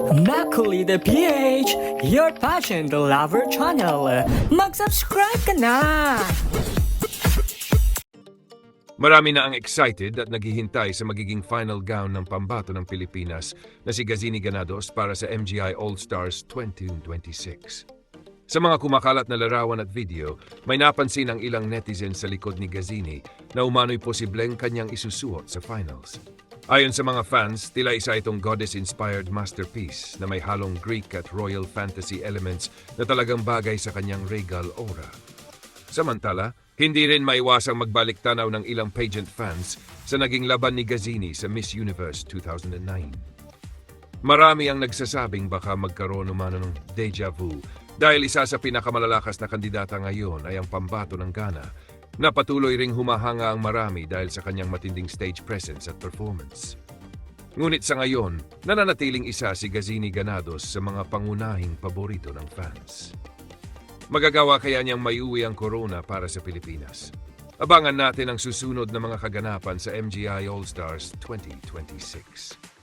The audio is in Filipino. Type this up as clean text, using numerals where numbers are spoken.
Macaulay PH, your passion the lover channel. Mag-subscribe ka na! Marami na ang excited at naghihintay sa magiging final gown ng pambato ng Pilipinas na si Gazini Ganados para sa MGI All-Stars 2026. Sa mga kumakalat na larawan at video, may napansin ang ilang netizens sa likod ni Gazini na umano'y posibleng kanyang isusuot sa finals. Ayon sa mga fans, tila isa itong goddess-inspired masterpiece na may halong Greek at royal fantasy elements na talagang bagay sa kanyang regal aura. Samantala, hindi rin maiwasang magbalik tanaw ng ilang pageant fans sa naging laban ni Gazini sa Miss Universe 2009. Marami ang nagsasabing baka magkaroon umano ng deja vu dahil isa sa pinakamalalakas na kandidata ngayon ay ang pambato ng Ghana na patuloy ring humahanga ang marami dahil sa kanyang matinding stage presence at performance. Ngunit sa ngayon, nananatiling isa si Gazini Ganados sa mga pangunahing paborito ng fans. Magagawa kaya niyang maiuwi ang corona para sa Pilipinas? Abangan natin ang susunod na mga kaganapan sa MGI All-Stars 2026.